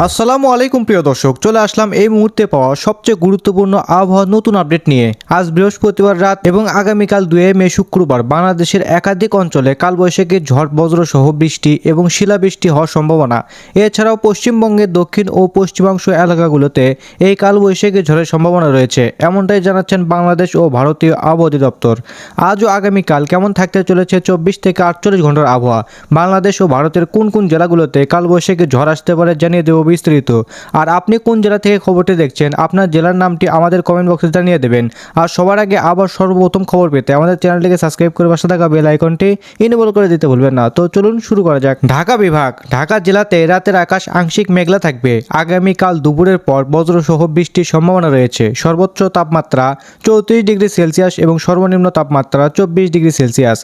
আসসালামু আলাইকুম প্রিয় দর্শক, চলে আসলাম এই মুহূর্তে পাওয়া সবচেয়ে গুরুত্বপূর্ণ আবহাওয়ার নতুন আপডেট নিয়ে। আজ বৃহস্পতিবার রাত এবং আগামীকাল 2 মে শুক্রবার বাংলাদেশের একাধিক অঞ্চলে কালবৈশাখী ঝড় বজ্র সহ বৃষ্টি এবং শিলাবৃষ্টি হওয়ার সম্ভাবনা। এছাড়াও পশ্চিমবঙ্গের দক্ষিণ ও পশ্চিমাংশ এলাকাগুলোতে এই কালবৈশাখী ঝড়ের সম্ভাবনা রয়েছে, এমনটাই জানাচ্ছেন বাংলাদেশ ও ভারতীয় আবহাওয়া অধিদপ্তর। আজ ও আগামীকাল কেমন থাকতে চলেছে 24 থেকে 48 ঘন্টার আবহাওয়া, বাংলাদেশ ও ভারতের কোন কোন জেলাগুলোতে কালবৈশাখী ঝড় আসতে পারে জানিয়ে দেব বিস্তারিত। আর আপনি কোন জেলা থেকে খবরটি দেখছেন, আপনার জেলার নামটি আমাদের কমেন্ট বক্সে জানিয়ে দেবেন। আর সবার আগে আবার সর্বপ্রথম খবর পেতে আমাদের চ্যানেলটিকে সাবস্ক্রাইব করে পাশে থাকা বেল আইকনটি ইনেবল করে দিতে ভুলবেন না। তো চলুন শুরু করা যাক। ঢাকা বিভাগ। ঢাকা জেলাতে রাতের আকাশ আংশিক মেঘলা থাকবে। আগামীকাল দুপুরের পর বজ্রসহ বৃষ্টির সম্ভাবনা রয়েছে। সর্বোচ্চ তাপমাত্রা 34 ডিগ্রি সেলসিয়াস এবং সর্বনিম্ন তাপমাত্রা 24 ডিগ্রি সেলসিয়াস।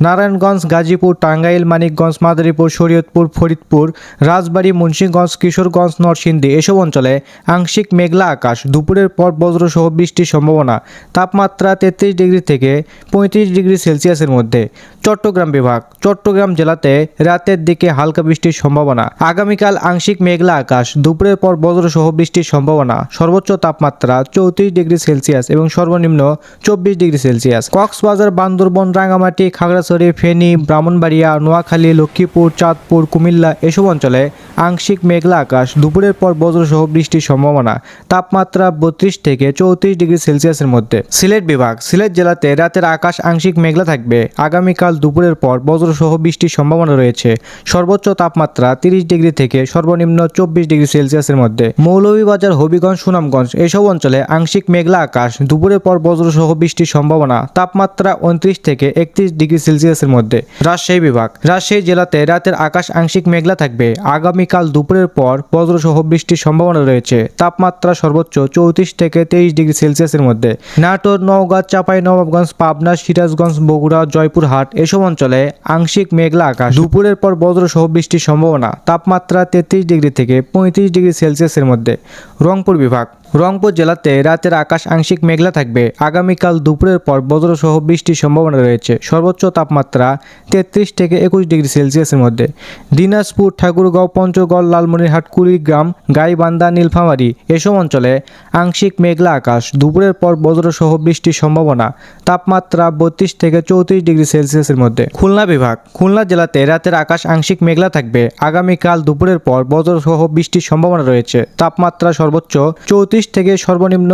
নারায়ণগঞ্জ, গাজীপুর, টাঙ্গাইল, মানিকগঞ্জ, মাদারীপুর, শরীয়তপুর, ফরিদপুর, রাজবাড়ী, মুন্সিগঞ্জ, কিশোরগঞ্জ, নরসিংদী এসব অঞ্চলে আংশিক মেঘলা আকাশ, দুপুরের পর বজ্রসহ বৃষ্টির সম্ভাবনা। তাপমাত্রা 33 ডিগ্রি থেকে 35 ডিগ্রি সেলসিয়াসের মধ্যে। চট্টগ্রাম বিভাগ। চট্টগ্রাম জেলাতে রাতের দিকে হালকা বৃষ্টির সম্ভাবনা। আগামীকাল আংশিক মেঘলা আকাশ, দুপুরের পর বজ্রসহ বৃষ্টির সম্ভাবনা। সর্বোচ্চ তাপমাত্রা 34 ডিগ্রি সেলসিয়াস এবং সর্বনিম্ন 24 ডিগ্রি সেলসিয়াস। কক্সবাজার, বান্দরবন, রাঙ্গামাটি, খাগড়াছড়ি, ফেনী, ব্রাহ্মণবাড়িয়া, নোয়াখালী, লক্ষ্মীপুর, চাঁদপুর, কুমিল্লা এসব অঞ্চলে আংশিক মেঘলা আকাশ, দুপুরের পর বজ্রসহ বৃষ্টির সম্ভাবনা। তাপমাত্রা 32 থেকে 34 ডিগ্রি সেলসিয়াসের মধ্যে। সিলেট বিভাগ। সিলেট জেলাতে রাতের আকাশ আংশিক মেঘলা থাকবে। আগামীকাল দুপুরের পর বজ্রসহ বৃষ্টির সম্ভাবনা রয়েছে। সর্বোচ্চ তাপমাত্রা 30 ডিগ্রি থেকে সর্বনিম্ন 24 ডিগ্রি সেলসিয়াসের মধ্যে। মৌলভীবাজার, হবিগঞ্জ, সুনামগঞ্জ এসব অঞ্চলে আংশিক মেঘলা আকাশ, দুপুরের পর বজ্রসহ বৃষ্টির সম্ভাবনা। তাপমাত্রা 29 থেকে 31 ডিগ্রি সেলসিয়াসের মধ্যে। রাজশাহী বিভাগ। রাজশাহী জেলাতে রাতের আকাশ আংশিক মেঘলা থাকবে। আগামীকাল দুপুরের পর বজ্রসহ বৃষ্টির সম্ভাবনা রয়েছে। তাপমাত্রা সর্বোচ্চ 34 থেকে 23 ডিগ্রি সেলসিয়াসের মধ্যে। নাটোর, নওগাঁ, চাঁপাইনবাবগঞ্জ, পাবনা, সিরাজগঞ্জ, বগুড়া, জয়পুরহাট এসব অঞ্চলে আংশিক মেঘলা আকাশ, দুপুরের পর বজ্রসহ বৃষ্টির সম্ভাবনা। তাপমাত্রা 33 ডিগ্রি থেকে 35 ডিগ্রি সেলসিয়াসের মধ্যে। রংপুর বিভাগ। রংপুর জেলাতে রাতের আকাশ আংশিক মেঘলা থাকবে। আগামীকাল দুপুরের পর বজ্রসহ বৃষ্টির সম্ভাবনা রয়েছে। সর্বোচ্চ তাপমাত্রা 33 থেকে 21 ডিগ্রি সেলসিয়াসের মধ্যে। দিনাজপুর, ঠাকুরগাঁও, পঞ্চগড়, লালমনিরহাট, কুড়িগ্রাম, গাইবান্ধা, নীলফামারী এসব অঞ্চলে আংশিক মেঘলা আকাশ, দুপুরের পর বজ্রসহ বৃষ্টির সম্ভাবনা। তাপমাত্রা 32 থেকে 34 ডিগ্রি সেলসিয়াসের মধ্যে। খুলনা বিভাগ। খুলনা জেলাতে রাতের আকাশ আংশিক মেঘলা থাকবে। আগামীকাল দুপুরের পর বজ্রসহ বৃষ্টির সম্ভাবনা রয়েছে। তাপমাত্রা সর্বোচ্চ 34 থেকে সর্বনিম্ন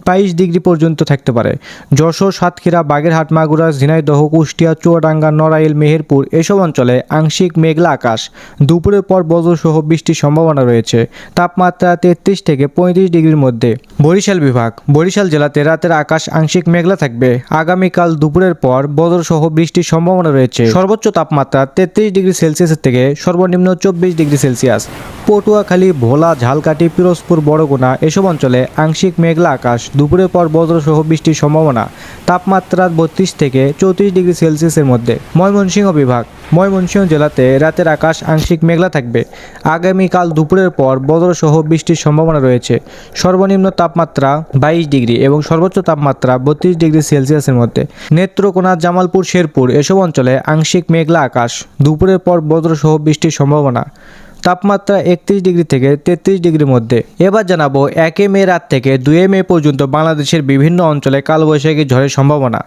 22 ডিগ্রি পর্যন্ত থাকতে পারে। যশোর, সাতক্ষীরা, বাগেরহাট, মাগুরা, ঝিনাইদহ, কুষ্টিয়া, চুয়াডাঙ্গা, নড়াইল, মেহেরপুর এসব অঞ্চলে আংশিক মেঘলা আকাশ, দুপুরের পর বজ্রসহ বৃষ্টির সম্ভাবনা রয়েছে। তাপমাত্রা 33 থেকে 35 ডিগ্রির মধ্যে। বরিশাল বিভাগ। বরিশাল জেলাতে রাতের আকাশ আংশিক মেঘলা থাকবে। আগামীকাল দুপুরের পর বজ্রসহ বৃষ্টির সম্ভাবনা রয়েছে। সর্বোচ্চ তাপমাত্রা 33 ডিগ্রি সেলসিয়াস থেকে সর্বনিম্ন 24 ডিগ্রি সেলসিয়াস। পটুয়াখালী, ভোলা, ঝালকাঠি, পিরোজপুর, বরগুনা এসব অঞ্চলে আংশিক মেঘলা আকাশ, দুপুরের পর বজ্রসহ বৃষ্টির সম্ভাবনা। তাপমাত্রা 32 থেকে 34 ডিগ্রি সেলসিয়াসের মধ্যে। ময়মনসিংহ বিভাগ। ময়মনসিংহ জেলাতে রাতের আকাশ আংশিক মেঘলা থাকবে। আগামীকাল দুপুরের পর বজ্রসহ বৃষ্টির সম্ভাবনা রয়েছে। সর্বনিম্ন তাপমাত্রা 22 ডিগ্রি এবং সর্বোচ্চ তাপমাত্রা 32 ডিগ্রি সেলসিয়াসের মধ্যে। নেত্রকোনা, জামালপুর, শেরপুর এসব অঞ্চলে আংশিক মেঘলা আকাশ, দুপুরের পর বজ্রসহ বৃষ্টির সম্ভাবনা। তাপমাত্রা 31 ডিগ্রি থেকে 33 ডিগ্রির মধ্যে। এবার জানাবো 1 মে রাত থেকে 2 মে পর্যন্ত বাংলাদেশের বিভিন্ন অঞ্চলে কালবৈশাখী ঝড়ের সম্ভাবনা।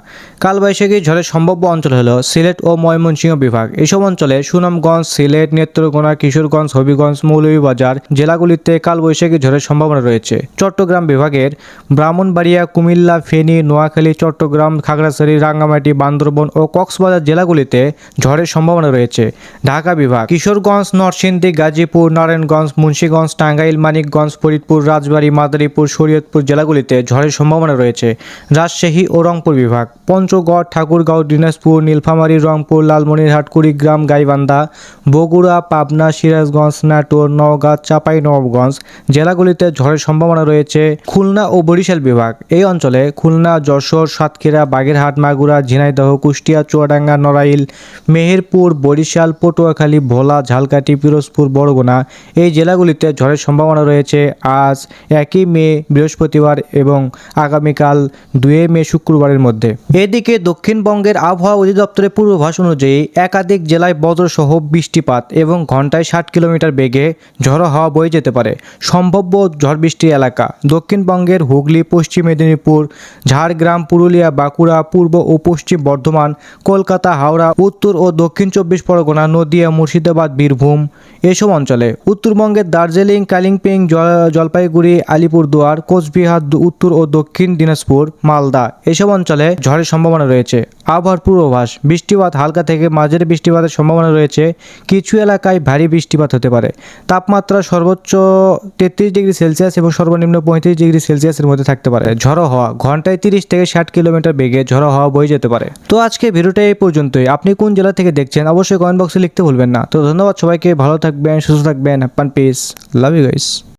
কালবৈশাখী ঝড়ের সম্ভাব্য অঞ্চল হলো সিলেট ও ময়মনসিংহ বিভাগ। এসব অঞ্চলে সুনামগঞ্জ, সিলেট, নেত্রকোনা, কিশোরগঞ্জ, হবিগঞ্জ, মৌলভীবাজার জেলাগুলিতে কালবৈশাখী ঝড়ের সম্ভাবনা রয়েছে। চট্টগ্রাম বিভাগের ব্রাহ্মণবাড়িয়া, কুমিল্লা, ফেনী, নোয়াখালী, চট্টগ্রাম, খাগড়াছড়ি, রাঙ্গামাটি, বান্দরবন ও কক্সবাজার জেলাগুলিতে ঝড়ের সম্ভাবনা রয়েছে। ঢাকা বিভাগ। কিশোরগঞ্জ, নরসিংদী, গাজীপুর, নারায়ণগঞ্জ, মুন্সিগঞ্জ, টাঙ্গাইল, মানিকগঞ্জ, ফরিদপুর, রাজবাড়ী, মাদারীপুর, শরীয়তপুর জেলাগুলিতে ঝড়ের সম্ভাবনা রয়েছে। রাজশাহী ও রংপুর বিভাগ। পঞ্চগড়, ঠাকুরগাঁও, দিনাজপুর, নীলফামারী, রংপুর, লালমনিরহাট, কুড়িগ্রাম, গাইবান্ধা, বগুড়া, পাবনা, সিরাজগঞ্জ, নাটোর, নওগাঁ, চাঁপাইনবাবগঞ্জ জেলাগুলিতে ঝড়ের সম্ভাবনা রয়েছে। খুলনা ও বরিশাল বিভাগ। এই অঞ্চলে খুলনা, যশোর, সাতক্ষীরা, বাগেরহাট, মাগুরা, ঝিনাইদহ, কুষ্টিয়া, চুয়াডাঙ্গা, নড়াইল, মেহেরপুর, বরিশাল, পটুয়াখালী, ভোলা, ঝালকাঠি, পিরোজপুর, বরগুনা এই জেলাগুলিতে ঝড়ের সম্ভাবনা রয়েছে আজ 1 মে বৃহস্পতিবার এবং আগামীকাল 2 মে শুক্রবারের মধ্যে। এদিকে দক্ষিণবঙ্গের আবহাওয়া অধিদপ্তরের পূর্বাভাস অনুযায়ী একাধিক জেলায় বজ্রসহ বৃষ্টিপাত এবং ঘন্টায় 60 কিলোমিটার বেগে ঝড়ো হাওয়া বয়ে যেতে পারে। সম্ভাব্য ঝড় বৃষ্টির এলাকা দক্ষিণবঙ্গের হুগলি, পশ্চিম মেদিনীপুর, ঝাড়গ্রাম, পুরুলিয়া, বাঁকুড়া, পূর্ব ও পশ্চিম বর্ধমান, কলকাতা, হাওড়া, উত্তর ও দক্ষিণ 24 পরগনা, নদিয়া, মুর্শিদাবাদ, বীরভূম এসব অঞ্চলে। উত্তরবঙ্গের দার্জিলিং, কালিম্পং, জলপাইগুড়ি, আলিপুরদুয়ার, কোচবিহার, উত্তর ও দক্ষিণ দিনাজপুর, মালদা এসব অঞ্চলে ঝড়ের সম্ভাবনা রয়েছে। আবহাওয়ার পূর্বাভাস বৃষ্টিপাত হালকা থেকে মাঝারি বৃষ্টিপাতের সম্ভাবনা রয়েছে। কিছু এলাকায় ভারী বৃষ্টিপাত হতে পারে। তাপমাত্রা সর্বোচ্চ 33 ডিগ্রি সেলসিয়াস এবং সর্বনিম্ন 35 ডিগ্রি সেলসিয়াসের মধ্যে থাকতে পারে। ঝড়ো হাওয়া ঘন্টায় 30 থেকে 60 কিলোমিটার বেগে ঝড়ো হাওয়া বয়ে যেতে পারে। তো আজকে ভিডিওটা এই পর্যন্তই। আপনি কোন জেলা থেকে দেখছেন অবশ্যই কমেন্ট বক্সে লিখতে ভুলবেন না। তো ধন্যবাদ সবাইকে, ভালো থাকবেন, সুস্থ থাকবেন, happy peace, love you guys.